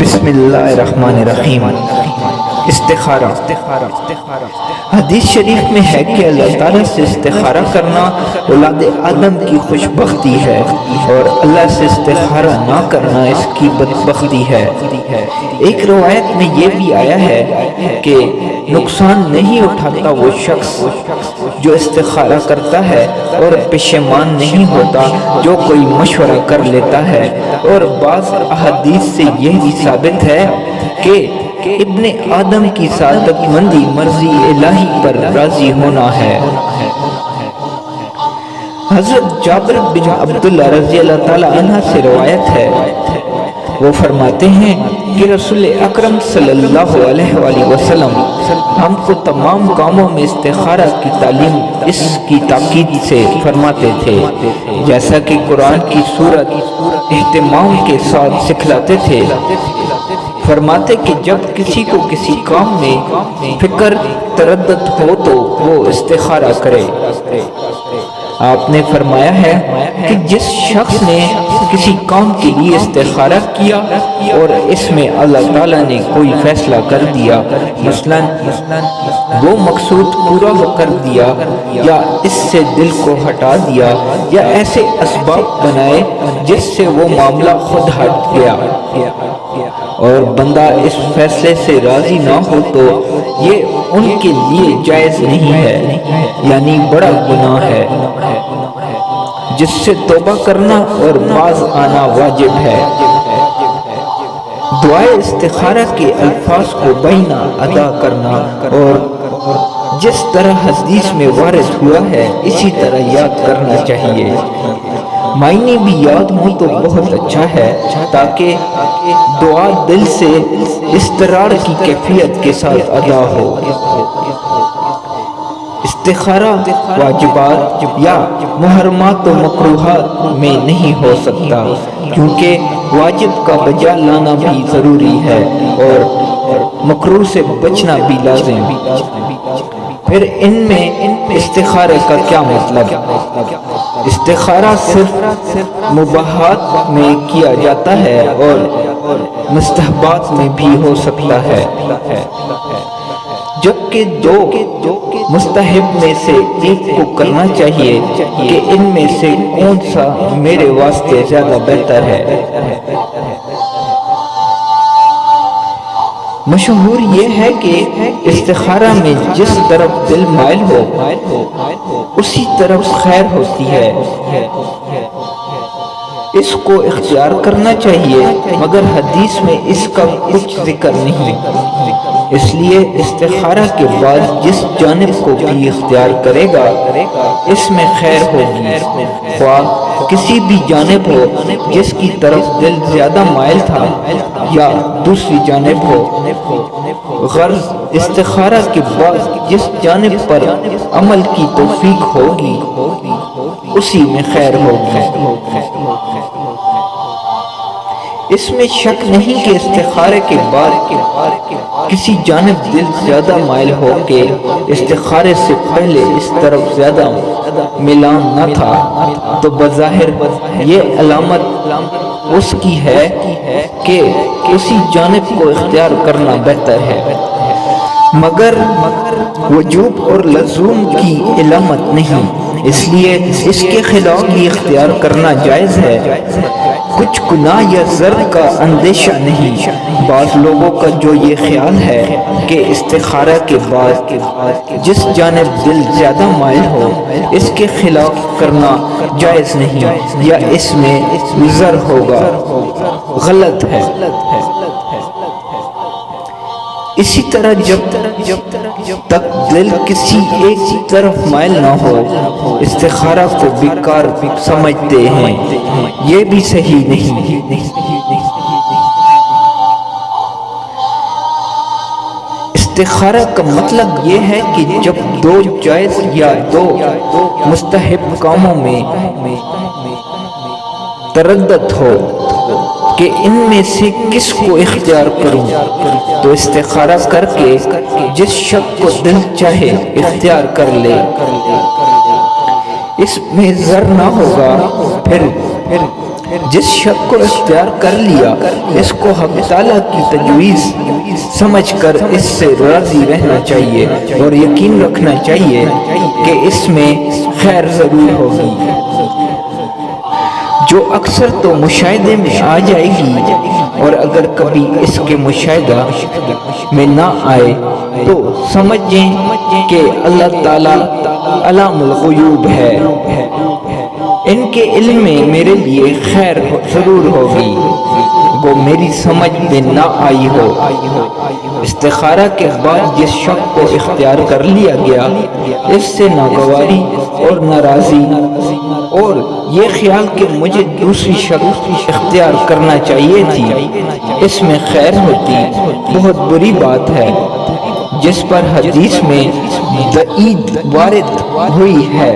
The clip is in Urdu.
بسم اللہ الرحمن الرحیم۔ استخارہ۔ حدیث شریف میں ہے کہ اللہ تعالیٰ سے استخارہ کرنا اولاد آدم کی خوش بختی ہے اور اللہ سے استخارہ نہ کرنا اس کی بدبختی ہے۔ ایک روایت میں یہ بھی آیا ہے کہ نقصان نہیں اٹھاتا وہ شخص جو استخارہ کرتا ہے اور پشیمان نہیں ہوتا جو کوئی مشورہ کر لیتا ہے۔ اور بعض احادیث سے یہ بھی ثابت ہے کہ ابن آدم کی سعادت مندی مرضی الہی پر راضی ہونا ہے۔ حضرت جابر بن عبداللہ رضی اللہ تعالی عنہ سے روایت ہے، وہ فرماتے ہیں کہ رسول اکرم صلی اللہ علیہ وآلہ وسلم ہم کو تمام کاموں میں استخارہ کی تعلیم اس کی تاکید سے فرماتے تھے، جیسا کہ قرآن کی سورت اہتمام کے ساتھ سکھلاتے تھے۔ فرماتے کہ جب کسی کو کسی کام میں فکر تردد ہو تو وہ استخارہ کرے۔ آپ نے فرمایا ہے کہ جس شخص نے کسی کام کے لیے استخارہ کیا اور اس میں اللہ تعالیٰ نے کوئی فیصلہ کر دیا، مثلاً وہ مقصود پورا کر دیا یا اس سے دل کو ہٹا دیا یا ایسے اسباب بنائے جس سے وہ معاملہ خود ہٹ گیا اور بندہ اس فیصلے سے راضی نہ ہو تو یہ ان کے لیے جائز نہیں ہے، یعنی بڑا گناہ ہے جس سے توبہ کرنا اور باز آنا واجب ہے۔ دعائے استخارہ کے الفاظ کو بینہ ادا کرنا اور جس طرح حدیث میں وارد ہوا ہے اسی طرح یاد کرنا چاہیے۔ معنی بھی یاد ہوں تو بہت اچھا ہے تاکہ دعا دل سے اضطرار کی کیفیت کے ساتھ ادا ہو۔ استخارہ واجبات یا محرمات و مکروہات میں نہیں ہو سکتا، کیونکہ واجب کا بجا لانا بھی ضروری ہے اور مکروہ سے بچنا بھی لازم۔ پھر ان میں استخارے کا کیا مطلب؟ استخارہ صرف مباحات میں کیا جاتا ہے اور مستحبات میں بھی ہو سکتا ہے، جبکہ دو مستحب میں سے ایک کو کرنا چاہیے کہ ان میں سے کون سا میرے واسطے زیادہ بہتر ہے۔ مشہور یہ ہے کہ استخارہ میں جس طرف دل مائل ہو اسی طرف خیر ہوتی ہے، اس کو اختیار کرنا چاہیے، مگر حدیث میں اس کا کچھ ذکر نہیں۔ اس لیے استخارہ کے بعد جس جانب کو بھی اختیار کرے گا اس میں خیر ہوگی، خواہ کسی بھی جانب ہو جس کی طرف دل زیادہ مائل تھا یا دوسری جانب ہو۔ غرض استخارہ کے بعد جس جانب پر عمل کی توفیق ہوگی اسی میں خیر ہوگی۔ اس میں شک نہیں کہ استخارے کے بعد کسی جانب دل زیادہ مائل ہو کہ استخارے سے پہلے اس طرف زیادہ میلان نہ تھا تو بظاہر یہ علامت اس کی ہے کہ اسی جانب کو اختیار کرنا بہتر ہے، مگر وجوب اور لزوم کی علامت نہیں، اس لیے اس کے خلاف بھی اختیار کرنا جائز ہے۔ کچھ گناہ یا ضرر کا اندیشہ نہیں۔ بعض لوگوں کا جو یہ خیال ہے کہ استخارہ کے بعد جس جانب دل زیادہ مائل ہو اس کے خلاف کرنا جائز نہیں یا اس میں ضرر ہوگا، غلط ہے۔ اسی طرح جب تک دل کسی ایک طرف مائل نہ ہو استخارہ کو بیکار سمجھتے ہیں، یہ بھی صحیح نہیں۔ استخارہ کا مطلب یہ ہے کہ جب دو جائز یا دو مستحب کاموں میں تردد ہو کہ ان میں سے کس کو اختیار کروں تو استخارہ کر کے جس شخص کو دل چاہے اختیار کر لے، اس میں ضرر نہ ہوگا۔ پھر جس شک کو اختیار کر لیا اس کو حق تعالیٰ کی تجویز سمجھ کر اس سے راضی رہنا چاہیے اور یقین رکھنا چاہیے کہ اس میں خیر ضرور ہوگی، جو اکثر تو مشاہدے میں آ جائے گی، اور اگر کبھی اس کے مشاہدہ میں نہ آئے تو سمجھیں کہ اللہ تعالیٰ علام الغیوب ہے، ان کے علم میں میرے لیے خیر ضرور ہوگی، وہ میری سمجھ میں نہ آئی ہو۔ استخارہ کے بعد جس شک کو اختیار کر لیا گیا اس سے ناگواری اور ناراضی اور یہ خیال کہ مجھے دوسری شک اختیار کرنا چاہیے تھی، اس میں خیر ہوتی، بہت بری بات ہے، جس پر حدیث میں وعید وارد ہوئی ہے